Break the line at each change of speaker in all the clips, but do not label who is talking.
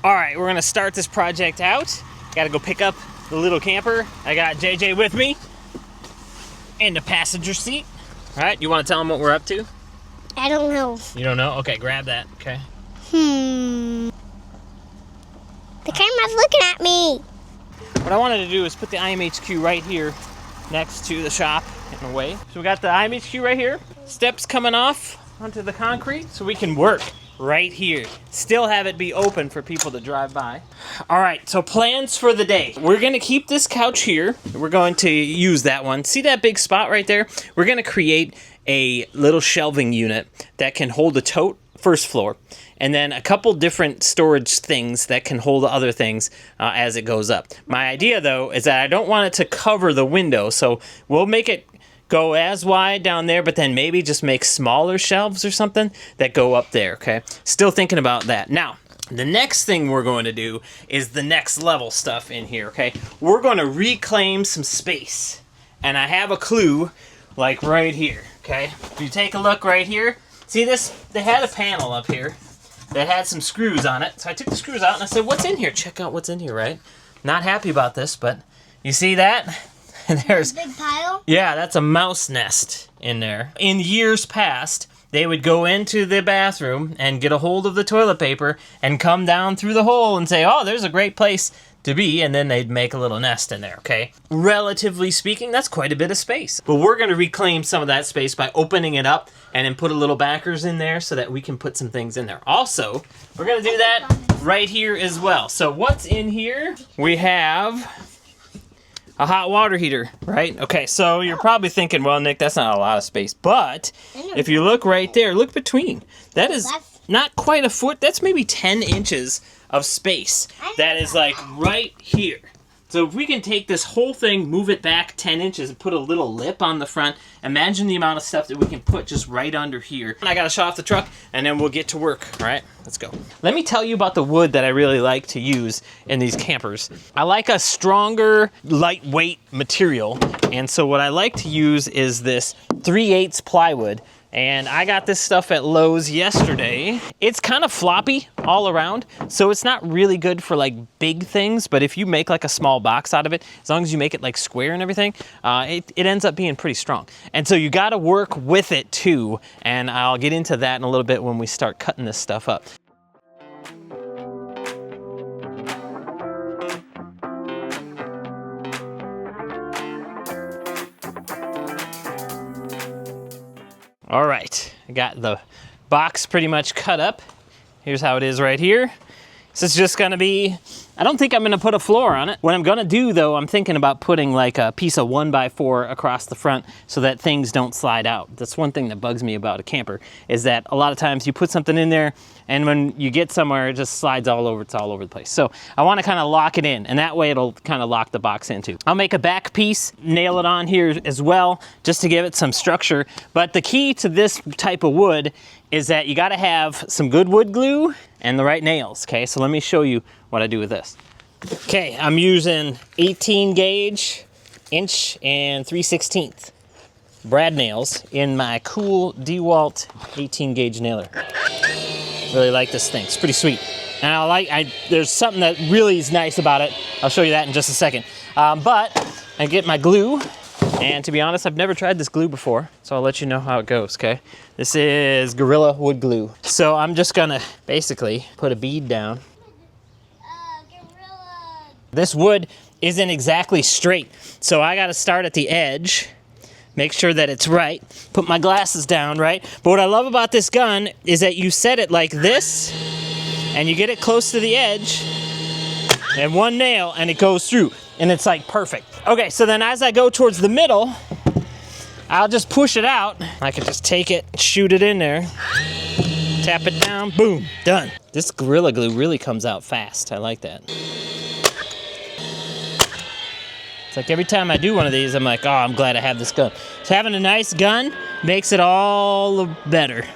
All right, we're gonna start this project out. Gotta go pick up the little camper. I got JJ with me in the passenger seat. All right, you wanna tell him what we're up to?
I don't know.
You don't know? Okay, grab that, okay.
The camera's looking at me.
What I wanted to do is put the IMHQ right here next to the shop in a way. So we got the IMHQ right here. Steps coming off onto the concrete so we can work right here. Still have it be open for people to drive by. All right, so plans for the day. We're gonna keep this couch here. We're going to use that one. See that big spot right there? We're gonna create a little shelving unit that can hold a tote, first floor, and then a couple different storage things that can hold other things as it goes up. My idea though is that I don't want it to cover the window, so we'll make it go as wide down there, but then maybe just make smaller shelves or something that go up there, okay? Still thinking about that. Now, the next thing we're going to do is the next level stuff in here, okay? We're going to reclaim some space. And I have a clue, like right here, okay? If you take a look right here, see this? They had a panel up here that had some screws on it. So I took the screws out and I said, what's in here? Check out what's in here, right? Not happy about this, but you see that? There's
big pile?
Yeah, that's a mouse nest in there. In years past, they would go into the bathroom and get a hold of the toilet paper and come down through the hole and say, oh, there's a great place to be, and then they'd make a little nest in there, okay? Relatively speaking, that's quite a bit of space. But we're gonna reclaim some of that space by opening it up and then put a little backers in there so that we can put some things in there. Also, we're gonna do that right here as well. So what's in here? We have a hot water heater, right? Okay, so you're probably thinking, well, Nick, that's not a lot of space. But if you look right there, look between. That is not quite a foot. That's maybe 10 inches of space. That is like right here. So if we can take this whole thing, move it back 10 inches and put a little lip on the front, imagine the amount of stuff that we can put just right under here. I gotta shut off the truck and then we'll get to work, all right? Let's go. Let me tell you about the wood that I really like to use in these campers. I like a stronger, lightweight material. And so what I like to use is this 3/8 plywood. And I got this stuff at Lowe's yesterday. It's kind of floppy all around, so it's not really good for like big things, but if you make like a small box out of it, as long as you make it like square and everything, it ends up being pretty strong. And so you gotta work with it too, and I'll get into that in a little bit when we start cutting this stuff up. All right, I got the box pretty much cut up. Here's how it is right here. So it's just gonna be, I don't think I'm gonna put a floor on it. What I'm gonna do though, I'm thinking about putting like a piece of 1x4 across the front so that things don't slide out. That's one thing that bugs me about a camper, is that a lot of times you put something in there and when you get somewhere, it just slides all over, it's all over the place. So I wanna kinda lock it in, and that way it'll kinda lock the box in too. I'll make a back piece, nail it on here as well, just to give it some structure. But the key to this type of wood is that you gotta have some good wood glue and the right nails, okay? So let me show you what I do with this. Okay, I'm using 18 gauge, inch, and 3/16 brad nails in my cool DeWalt 18 gauge nailer. Really like this thing, it's pretty sweet. And there's something that really is nice about it. I'll show you that in just a second. But I get my glue, and to be honest, I've never tried this glue before, so I'll let you know how it goes, okay? This is Gorilla Wood Glue. So I'm just gonna basically put a bead down. This wood isn't exactly straight, so I gotta start at the edge, make sure that it's right, put my glasses down, right? But what I love about this gun is that you set it like this, and you get it close to the edge, and one nail, and it goes through, and it's like perfect. Okay, so then as I go towards the middle, I'll just push it out. I can just take it, shoot it in there, tap it down, boom, done. This Gorilla Glue really comes out fast. I like that. It's like every time I do one of these, I'm like, oh, I'm glad I have this gun. So having a nice gun makes it all the better.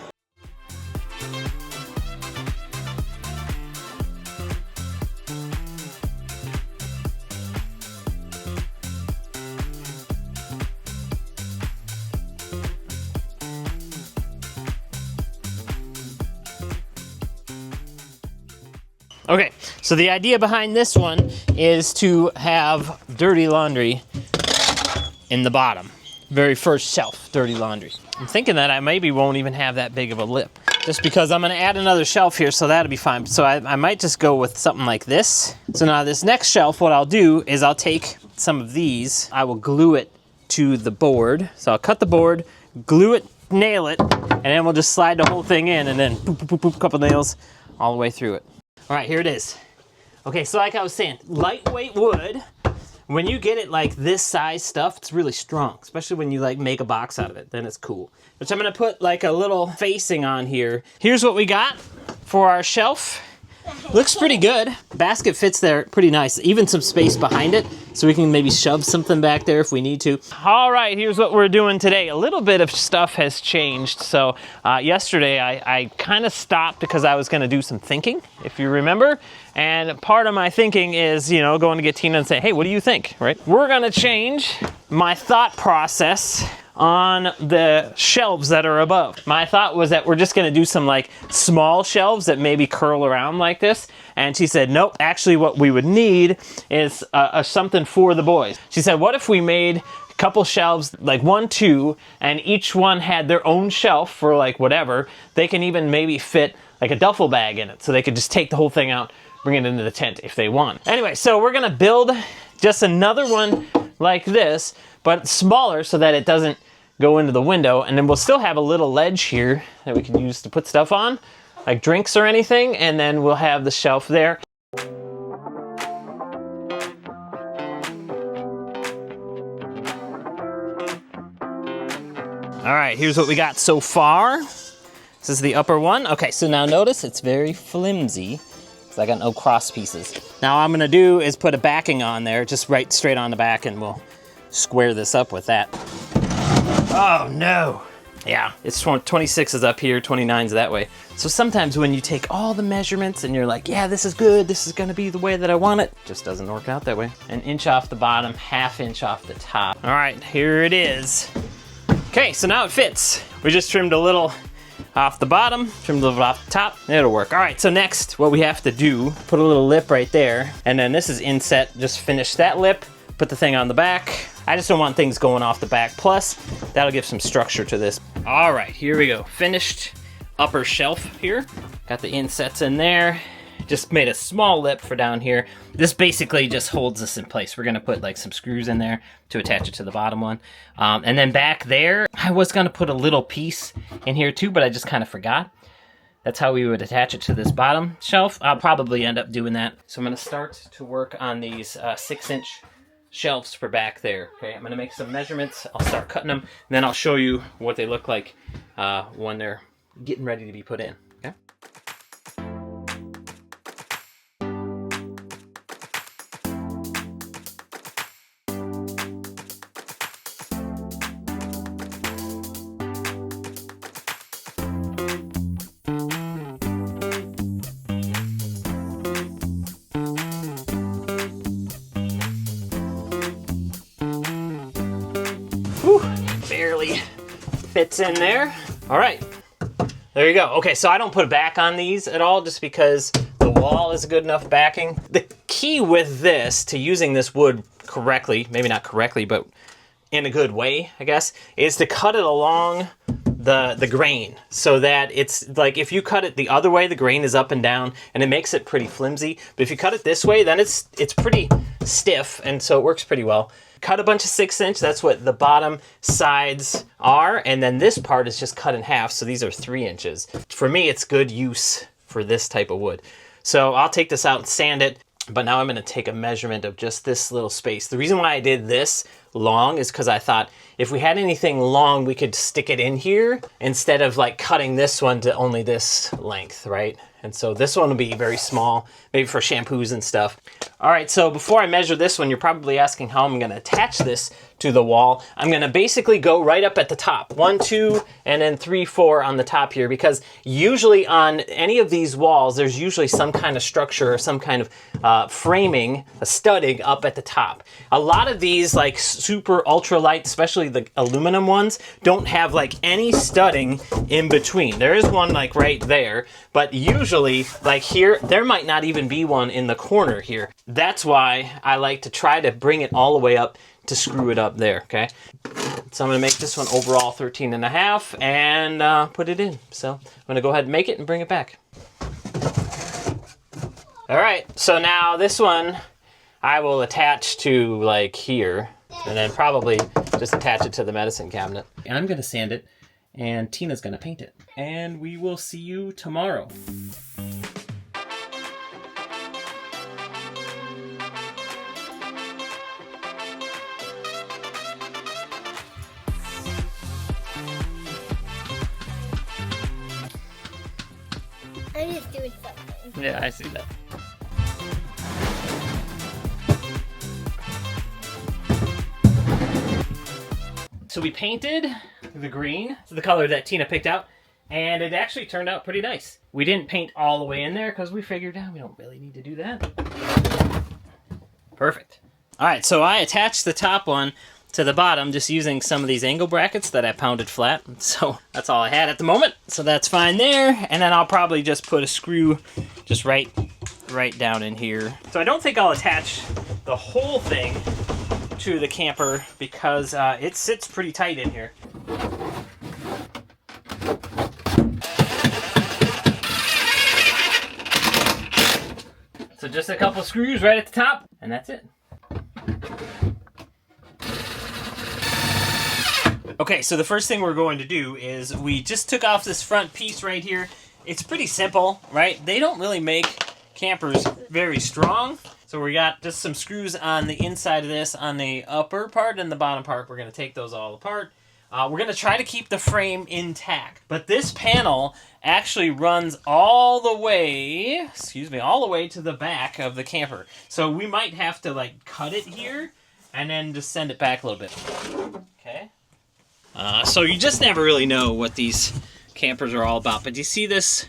Okay, So the idea behind this one is to have dirty laundry in the bottom. Very first shelf, dirty laundry. I'm thinking that I maybe won't even have that big of a lip, just because I'm gonna add another shelf here, so that'll be fine. So I might just go with something like this. So now this next shelf, what I'll do is I'll take some of these, I will glue it to the board. So I'll cut the board, glue it, nail it, and then we'll just slide the whole thing in, and then boop, boop, boop, boop, couple nails all the way through it. All right, here it is. Okay, so like I was saying, lightweight wood. When you get it like this size stuff, it's really strong, especially when you like make a box out of it, then it's cool. Which I'm gonna put like a little facing on here. Here's what we got for our shelf. Looks pretty good. Basket fits there pretty nice. Even some space behind it, so we can maybe shove something back there if we need to. All right, here's what we're doing today. A little bit of stuff has changed. So yesterday I kind of stopped because I was gonna do some thinking, if you remember. And part of my thinking is, you know, going to get Tina and say, hey, what do you think, right? We're gonna change my thought process on the shelves that are above. My thought was that we're just gonna do some like small shelves that maybe curl around like this. And she said, nope, actually what we would need is something for the boys. She said, what if we made a couple shelves, like 1, 2, and each one had their own shelf for like whatever. They can even maybe fit like a duffel bag in it, so they could just take the whole thing out, bring it into the tent if they want. Anyway, so we're gonna build just another one like this, but smaller so that it doesn't go into the window, and then we'll still have a little ledge here that we can use to put stuff on, like drinks or anything, and then we'll have the shelf there. All right, here's what we got so far. This is the upper one. Okay, so now notice it's very flimsy, because I got no cross pieces. Now what I'm gonna do is put a backing on there, just right straight on the back, and we'll square this up with that. Oh no. Yeah, it's 26 is up here, 29 is that way. So sometimes when you take all the measurements and you're like, yeah, this is good, this is gonna be the way that I want it, just doesn't work out that way. 1 inch off the bottom, 1/2 inch off the top. All right, here it is. Okay, so now it fits. We just trimmed a little off the bottom, trimmed a little off the top, it'll work. All right, so next, what we have to do, put a little lip right there, and then this is inset, just finish that lip, put the thing on the back. I just don't want things going off the back. Plus, that'll give some structure to this. All right, here we go. Finished upper shelf here. Got the insets in there. Just made a small lip for down here. This basically just holds this in place. We're gonna put like some screws in there to attach it to the bottom one. And then back there, I was gonna put a little piece in here too, but I just kind of forgot. That's how we would attach it to this bottom shelf. I'll probably end up doing that. So I'm gonna start to work on these 6-inch shelves for back there. Okay, I'm gonna make some measurements. I'll start cutting them, and then I'll show you what they look like when they're getting ready to be put in. Okay. Whew, barely fits in there. All right, there you go. Okay, so I don't put a back on these at all just because the wall is good enough backing. The key with this, to using this wood correctly, maybe not correctly, but in a good way, I guess, is to cut it along the grain, so that it's like if you cut it the other way, the grain is up and down and it makes it pretty flimsy. But if you cut it this way, then it's pretty stiff, and so it works pretty well. Cut a bunch of 6-inch, that's what the bottom sides are, and then this part is just cut in half, so these are 3 inches. For me, it's good use for this type of wood. So I'll take this out and sand it, but now I'm gonna take a measurement of just this little space. The reason why I did this long is because I thought if we had anything long, we could stick it in here instead of like cutting this one to only this length, right? And so this one will be very small, maybe for shampoos and stuff. All right, so before I measure this one, you're probably asking how I'm gonna attach this to the wall. I'm gonna basically go right up at the top. 1, 2, and then 3, 4 on the top here, because usually on any of these walls, there's usually some kind of structure or some kind of framing, a studding up at the top. A lot of these, like super ultralight, especially the aluminum ones, don't have like any studding in between. There is one like right there, but usually like here, there might not even be one in the corner here. That's why I like to try to bring it all the way up to screw it up there, okay? So I'm gonna make this one overall 13.5 and put it in. So I'm gonna go ahead and make it and bring it back. All right, so now this one I will attach to like here and then probably just attach it to the medicine cabinet. And I'm gonna sand it and Tina's gonna paint it. And we will see you tomorrow.
I'm just doing something.
Yeah, I see that. So we painted the green, the color that Tina picked out, and it actually turned out pretty nice. We didn't paint all the way in there because we figured out we don't really need to do that. Perfect. All right, so I attached the top one to the bottom just using some of these angle brackets that I pounded flat. So that's all I had at the moment. So that's fine there. And then I'll probably just put a screw just right down in here. So I don't think I'll attach the whole thing to the camper because it sits pretty tight in here. So just a couple screws right at the top, and that's it. Okay, so the first thing we're going to do is we just took off this front piece right here. It's pretty simple, right? They don't really make campers very strong. So we got just some screws on the inside of this, on the upper part and the bottom part. We're going to take those all apart. We're going to try to keep the frame intact. But this panel actually runs all the way, all the way to the back of the camper. So we might have to like cut it here and then just send it back a little bit. Okay. So you just never really know what these campers are all about. But you see this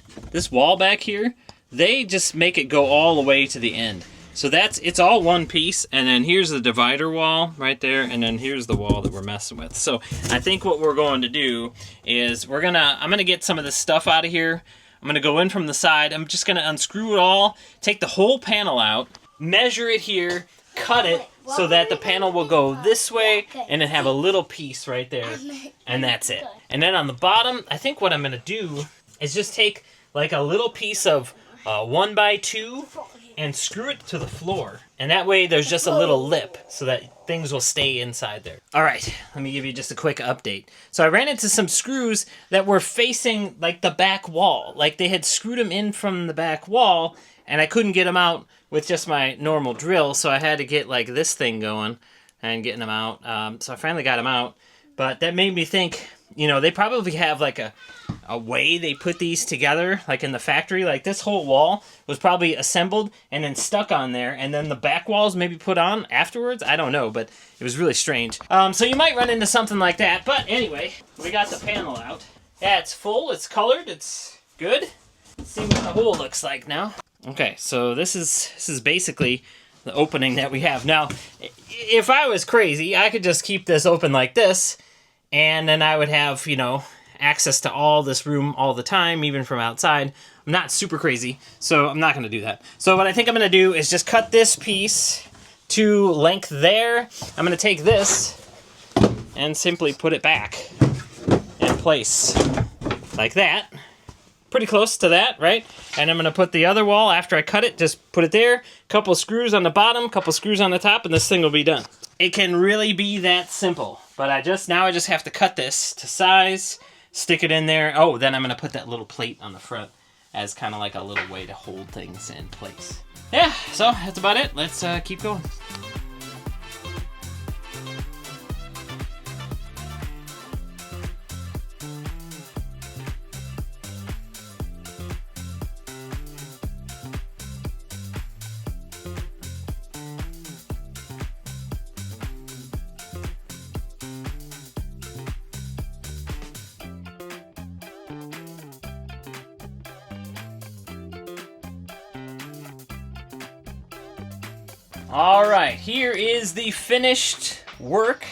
wall back here? They just make it go all the way to the end. So it's all one piece, and then here's the divider wall right there, and then here's the wall that we're messing with. So I think what we're going to do is I'm gonna get some of this stuff out of here. I'm gonna go in from the side. I'm just gonna unscrew it all, take the whole panel out, measure it here, cut it so that the panel will go this way and then have a little piece right there, and that's it. And then on the bottom, I think what I'm gonna do is just take like a little piece of 1x2 and screw it to the floor. And that way there's just a little lip so that things will stay inside there. All right, let me give you just a quick update. So I ran into some screws that were facing like the back wall. Like they had screwed them in from the back wall and I couldn't get them out with just my normal drill. So I had to get like this thing going and getting them out. So I finally got them out. But that made me think, you know, they probably have like a way they put these together, like in the factory. Like this whole wall was probably assembled and then stuck on there, and then the back walls maybe put on afterwards. I don't know, but it was really strange. So you might run into something like that. But anyway, we got the panel out. Yeah, it's full, it's colored, it's good. Let's see what the hole looks like now. Okay, so this is basically the opening that we have. Now, if I was crazy, I could just keep this open like this, and then I would have, you know, access to all this room all the time, even from outside. I'm not super crazy, so I'm not going to do that. So what I think I'm going to do is just cut this piece to length there. I'm going to take this and simply put it back in place like that. Pretty close to that, right? And I'm going to put the other wall, after I cut it, just put it there. Couple screws on the bottom, couple screws on the top, and this thing will be done. It can really be that simple. But now I just have to cut this to size, stick it in there. Oh, then I'm going to put that little plate on the front as kind of like a little way to hold things in place. Yeah, so that's about it. Let's keep going. All right, here is the finished work.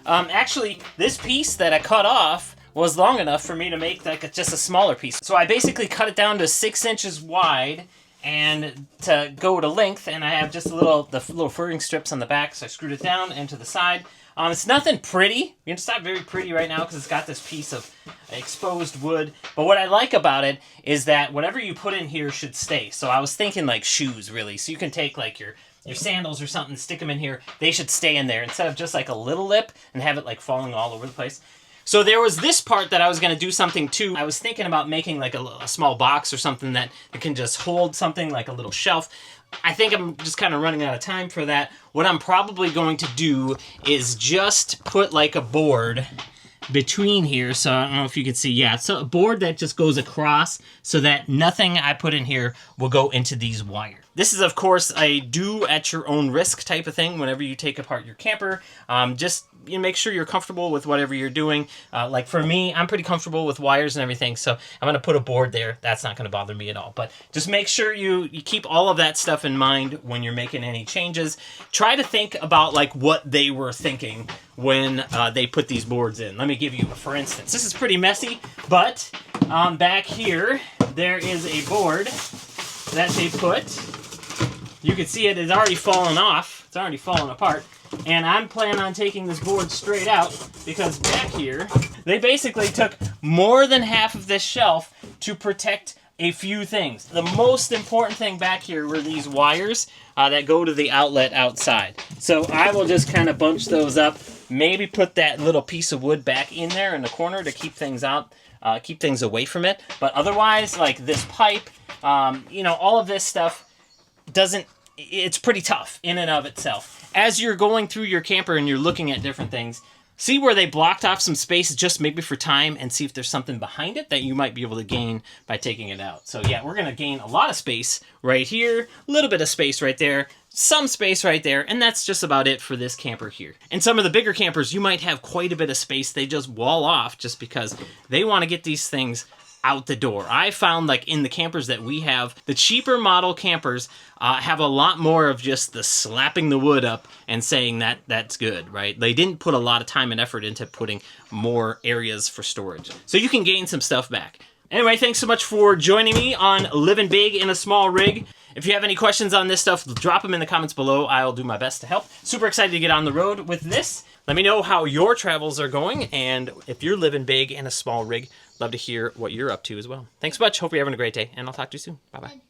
Actually, this piece that I cut off was long enough for me to make like just a smaller piece. So I basically cut it down to 6 inches wide and to go to length, and I have just the little furring strips on the back, so I screwed it down and to the side. It's nothing pretty. It's not very pretty right now because it's got this piece of exposed wood. But what I like about it is that whatever you put in here should stay. So I was thinking like shoes, really. So you can take like your sandals or something, stick them in here. They should stay in there instead of just like a little lip and have it like falling all over the place. So there was this part that I was going to do something too. I was thinking about making like a small box or something that can just hold something like a little shelf. I think I'm just kind of running out of time for that. What I'm probably going to do is just put like a board between here. So I don't know if you can see. Yeah, so a board that just goes across so that nothing I put in here will go into these wires. This is, of course, a do at your own risk type of thing whenever you take apart your camper. Just make sure you're comfortable with whatever you're doing. Like for me, I'm pretty comfortable with wires and everything, so I'm going to put a board there. That's not going to bother me at all. But just make sure you keep all of that stuff in mind when you're making any changes. Try to think about like what they were thinking when they put these boards in. Let me give you, for instance, this is pretty messy, but back here, there is a board that they put. You can see it is already fallen off. It's already fallen apart. And I'm planning on taking this board straight out because back here, they basically took more than half of this shelf to protect a few things. The most important thing back here were these wires that go to the outlet outside. So I will just kind of bunch those up, maybe put that little piece of wood back in there in the corner to keep things out, keep things away from it. But otherwise, like this pipe, all of this stuff it's pretty tough in and of itself. As you're going through your camper and you're looking at different things, see where they blocked off some space just maybe for time and see if there's something behind it that you might be able to gain by taking it out. So yeah, we're going to gain a lot of space right here, a little bit of space right there, some space right there, and that's just about it for this camper here. And some of the bigger campers, you might have quite a bit of space. They just wall off just because they want to get these things out the door. I found like in the campers that we have, the cheaper model campers have a lot more of just the slapping the wood up and saying that that's good, right? They didn't put a lot of time and effort into putting more areas for storage. So you can gain some stuff back. Anyway, thanks so much for joining me on Living Big in a Small Rig. If you have any questions on this stuff, drop them in the comments below. I'll do my best to help. Super excited to get on the road with this. Let me know how your travels are going, and if you're living big in a small rig, love to hear what you're up to as well. Thanks so much. Hope you're having a great day, and I'll talk to you soon. Bye-bye.